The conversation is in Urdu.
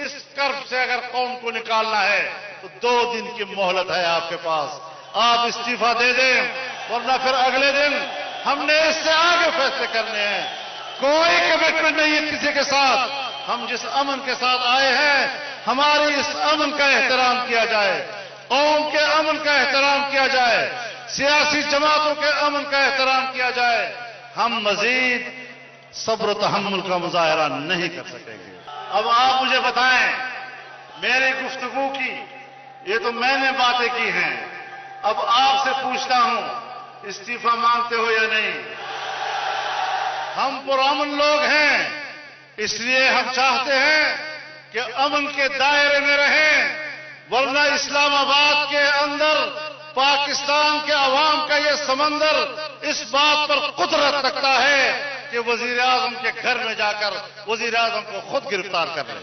اس کرب سے اگر قوم کو نکالنا ہے تو 2 دن کی مہلت ہے آپ کے پاس. آپ استعفا دے دیں ورنہ پھر اگلے دن ہم نے اس سے آگے فیصلے کرنے ہیں. کوئی کمٹمنٹ نہیں ہے کسی کے ساتھ. ہم جس امن کے ساتھ آئے ہیں ہماری اس امن کا احترام کیا جائے, قوم کے امن کا احترام کیا جائے, سیاسی جماعتوں کے امن کا احترام کیا جائے. ہم مزید صبر و تحمل کا مظاہرہ نہیں کر سکیں گے. اب آپ مجھے بتائیں, میری گفتگو کی یہ تو میں نے باتیں کی ہیں, اب آپ سے پوچھتا ہوں استعفا مانگتے ہو یا نہیں؟ ہم پرامن لوگ ہیں, اس لیے ہم چاہتے ہیں کہ امن کے دائرے میں رہیں, ورنہ اسلام آباد کے اندر پاکستان کے عوام کا یہ سمندر اس بات پر قدرت رکھتا ہے کہ وزیر اعظم کے گھر میں جا کر وزیر اعظم کو خود گرفتار کر لیں.